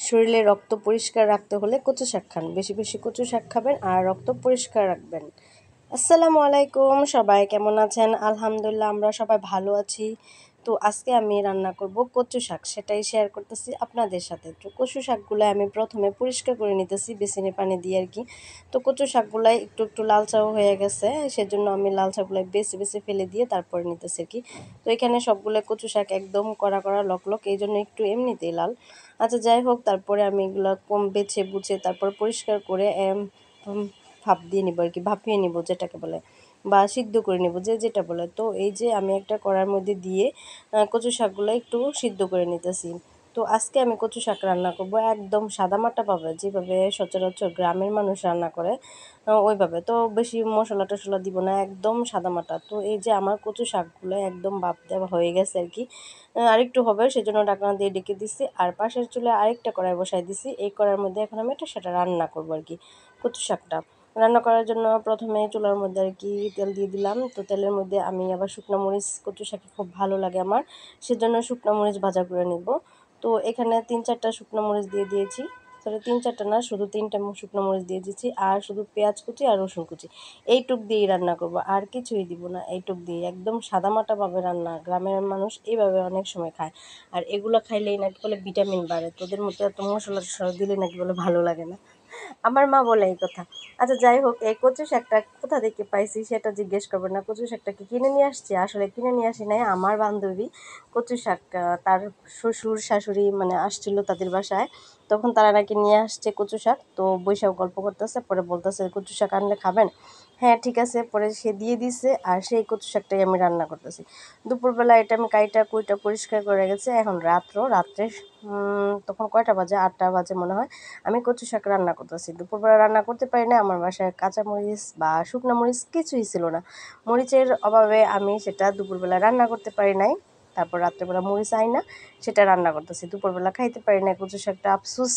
শরীরে রক্ত পরিষ্কার রাখতে হলে কচু শাক খান, বেশি বেশি কচু শাক খাবেন আর রক্ত পরিষ্কার রাখবেন। আসসালামু আলাইকুম, সবাই কেমন আছেন? আলহামদুলিল্লাহ আমরা সবাই ভালো আছি। তো আজকে আমি রান্না করব কচু শাক, সেটাই শেয়ার করতেছি আপনাদের সাথে। তো কচু শাকগুলো আমি প্রথমে পরিষ্কার করে নিতেছি বেসিনে পানি দিয়ে আর কি। তো কচু শাকগুলাই একটু একটু লালচাও হয়ে গেছে, সেজন্য আমি লালচাগুলো বেছে বেছে ফেলে দিয়ে তারপরে নিতেছি আর কি। তো এখানে সবগুলো কচু শাক একদম কড়া কড়া লক, এই জন্য একটু এমনিতেই লাল। আচ্ছা যাই হোক, তারপরে আমি এগুলো কম বেছে বুঝে তারপর পরিষ্কার করে ভাপ দিয়ে নিব আর কি, ভাপিয়ে নিব যেটাকে বলে, বা সিদ্ধ করে নেব যে যেটা বলে। তো এই যে আমি একটা কড়ার মধ্যে দিয়ে কচু শাকগুলো একটু সিদ্ধ করে নিতেছি। তো আজকে আমি কচু শাক রান্না করব একদম সাদামাটা যেভাবে সচরাচর গ্রামের মানুষ রান্না করে ওইভাবে। তো বেশি মশলা টশলা দিব না, একদম সাদামাটা। তো এই যে আমার কচু শাকগুলো একদম ভাপ দেওয়া হয়ে গেছে আর কি, আরেকটু হবে সেজন্য ঢাকনা দিয়ে ডেকে দিছি। আর পাশের চুলে আরেকটা কড়াই বসাই দিছি, এই কড়াইয়ের মধ্যে এখন আমি সেটা রান্না করবো আর কি, কচু শাকটা রান্না করার জন্য প্রথমে চুলার মধ্যে আর কি তেল দিয়ে দিলাম। তো তেলের মধ্যে আমি আবার শুকনো মরিচ, কচু শাকে খুব ভালো লাগে আমার, সেজন্য শুকনো মরিচ ভাজা করে নিব। তো এখানে 3-4টা শুকনো মরিচ দিয়ে দিয়েছি, সরি 3-4টা না, শুধু 3টা শুকনো মরিচ দিয়ে দিয়েছি। আর শুধু পেঁয়াজ কুচি আর রসুন কুচি, এইটুক দিয়েই রান্না করব, আর কিছুই দিব না। এইটুক দিয়ে একদম সাদামাটাভাবে রান্না, গ্রামের মানুষ এইভাবে অনেক সময় খায়। আর এগুলো খাইলেই নাকি বলে ভিটামিন বাড়ে, তোদের মতো এত মশলা টশলা দিলে নাকি বলে ভালো লাগে না, আমার মা বলে এই কথা। আচ্ছা যাই হোক, এই কচু শাকটা কোথা থেকে পাইছি সেটা জিজ্ঞেস করবেন না। কচু শাকটাকে কিনে নিয়ে আসছি, আসলে কিনে নিয়ে আসি নাই, আমার বান্ধবী কচু শাক, তার শ্বশুর শাশুড়ি মানে আসছিল তাদের বাসায়, তখন তারা নাকি নিয়ে আসছে কচু শাক। তো বৈশাখ গল্প করতেছে, পরে বলতেছে কচু শাক আনলে খাবেন? হ্যাঁ ঠিক আছে, পরে সে দিয়ে দিছে, আর সেই কচু শাকটাই আমি রান্না করতেছি। দুপুরবেলা এটা আমি কাইটা কুইটা পরিষ্কার করে গেছে। এখন রাত্রে তখন কয়টা বাজে, 8টা বাজে মনে হয়, আমি কচু শাক রান্না করতেছি। দুপুরবেলা রান্না করতে পারি না, আমার বাসায় কাঁচামরিচ বা শুকনো মরিচ কিছুই ছিল না, মরিচের অভাবে আমি সেটা দুপুরবেলা রান্না করতে পারি নাই। তারপর রাত্রেবেলা মরিচ আই না, সেটা রান্না করতেছি। দুপুরবেলা খাইতে পারি না কচু শাকটা, আফসোস।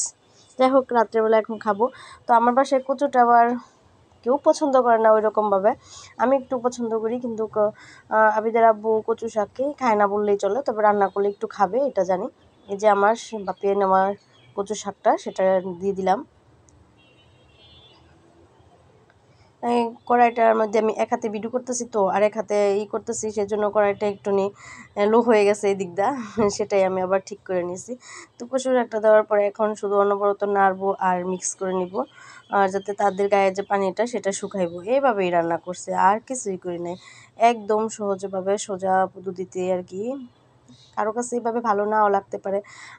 যাই হোক, রাত্রেবেলা এখন খাবো। তো আমার বাসায় কচুটা আবার কেউ পছন্দ করে না ওই রকমভাবে, আমি একটু পছন্দ করি, কিন্তু আবিদের আব্বু কচু শাককে খায় না বললেই চলে, তবে রান্না করলে একটু খাবে এটা জানি। এই যে আমার বাপিয়ে নেওয়া কচু শাকটা, সেটা দিয়ে দিলাম। এই কড়াইটার মধ্যে আমি এক হাতে ভিডিও করতেছি, তো আর এক হাতে করতেছি, সেজন্য কড়াইটা একটুখানি লো হয়ে গেছে এই দিকটা সেটাই আমি আবার ঠিক করে নিয়েছি। তো কচু শাকটা দেওয়ার পরে এখন শুধু অনবরত নাড়বো আর মিক্স করে নিব, আর যাতে তাদের গায়ে যে পানিটা সেটা শুকাইবো। এইভাবেই রান্না করছে, আর কিছুই করি নাই, একদম সহজভাবে সোজা পদ্ধতিতে আর কি। কারো কাছে এইভাবে ভালো নাও লাগতে পারে,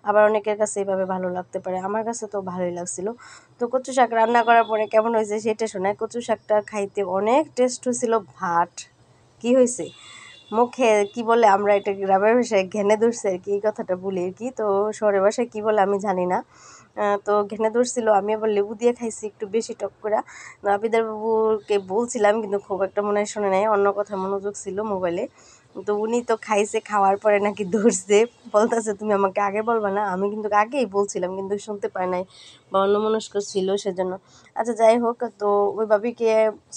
আবার অনেকের কাছে এইভাবে ভালো লাগতে পারে, আমার কাছে তো ভালোই লাগছিল। তো কচু শাক রান্না করার পরে কেমন হয়েছে সেটা শোনায়। কচু শাকটা খাইতে অনেক টেস্ট হয়েছিল, ভাট কি হয়েছে মুখে কি বলে, আমরা এটা গ্রামের ভাষায় ঘেনে ধরছে আর কি, এই কথাটা বলি আর কি। তো শহরের ভাষায় কি বলে আমি জানি না। তো ঘেনে ধরছিল, আমি আবার লেবু দিয়ে খাইছি একটু বেশি টক করে। আবিদার বাবুকে বলছিলাম, কিন্তু খুব একটা মনে হয় শোনে নাই, অন্য কথা মনোযোগ ছিল মোবাইলে। তো উনি তো খাইছে, খাওয়ার পরে নাকি ধরছে, বলতেছে তুমি আমাকে আগে বলবা না, আমি কিন্তু আগেই বলছিলাম, কিন্তু শুনতে পাই নাই বা অন্যমনস্ক ছিল সেজন্য। আচ্ছা যাই হোক, তো ওই ভাবিকে,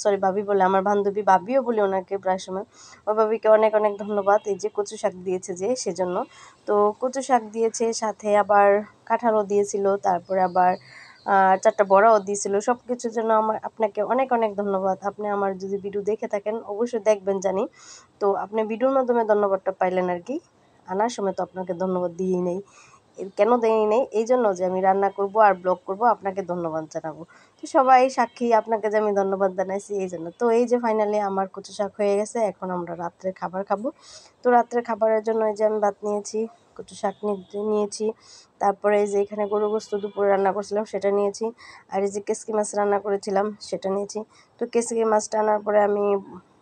সরি ভাবি বলে আমার বান্ধবী, ভাবিও বলি ওনাকে প্রায় সময়, ওই ভাবিকে অনেক অনেক ধন্যবাদ এই যে কচু শাক দিয়েছে যে সেজন্য। তো কচু শাক দিয়েছে, সাথে আবার কাঁঠালও দিয়েছিল, তারপরে আবার 4টা বড়াও দিয়েছিল। সব কিছুর জন্য আপনাকে অনেক অনেক ধন্যবাদ। আপনি আমার যদি ভিডিও দেখে থাকেন অবশ্যই দেখবেন জানি। তো আপনি ভিডিওর মাধ্যমে ধন্যবাদটা পাইলেন আর কি, আনার সময় তো আপনাকে ধন্যবাদ দিয়েই নেই। কেন দেই নেই, এই জন্য যে আমি রান্না করব আর ব্লগ করব, আপনাকে ধন্যবাদ জানাবো। তো সবাই সাক্ষী, আপনাকে যে আমি ধন্যবাদ জানাইছি এই জন্য। তো এই যে ফাইনালি আমার কচু শাক হয়ে গেছে, এখন আমরা রাত্রে খাবার খাবো। তো রাত্রে খাবারের জন্য এই যে আমি ভাত নিয়েছি, কচু শাক নিয়েছি, তারপরে এই যে এখানে গরু গোস্ত দুপুরে রান্না করছিলাম সেটা নিয়েছি, আর এই যে কেসকি মাছ রান্না করেছিলাম সেটা নিয়েছি। তো কেসকি মাছটা আনার পরে আমি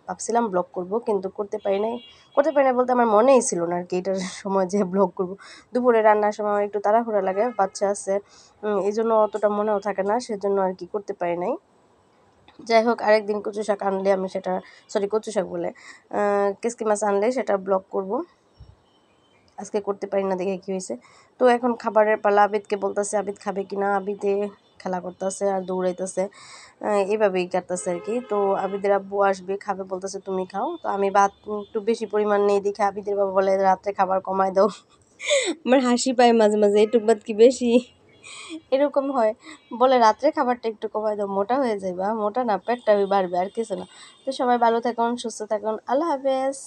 ভাবছিলাম ব্লগ করব, কিন্তু করতে পারি নাই বলতে আমার মনেই ছিল না আর কি এটার সময় যে ব্লগ করব। দুপুরে রান্নার সময় আমার একটু তাড়াহুড়া লাগে, বাচ্চা আছে, এই জন্য অতটা মনেও থাকে না, সেজন্য আর কি করতে পারি নাই। যাই হোক, আরেকদিন কচু শাক আনলে আমি সেটা, সরি কচু শাক বলে কেসকি মাছ আনলে সেটা ব্লগ করব, আজকে করতে পারি না দেখে কী হয়েছে। তো এখন খাবারের পালা, আবিদকে বলতেছে আবিদ খাবে কিনা, আবিদে খেলা করতেছে আর দৌড়াইতেছে, এইভাবেই কাটতেছে আর কি। তো আবিদের আব্বু আসবে, খাবে, বলতেছে তুমি খাও। তো আমি ভাত একটু বেশি পরিমাণ নেই দেখে আবিদের বাবা বলে রাত্রে খাবার কমায় দাও আমার হাসি পায় মাঝে মাঝে, এইটুক ভাত কি বেশি? এরকম হয়। বলে রাত্রে খাবারটা একটু কমায় দাও, মোটা হয়ে যাইবা। মোটা না, পেটটা বাড়বে, আর কিছু না। তো সবাই ভালো থাকুন, সুস্থ থাকুন। আল্লাহ হাফেজ।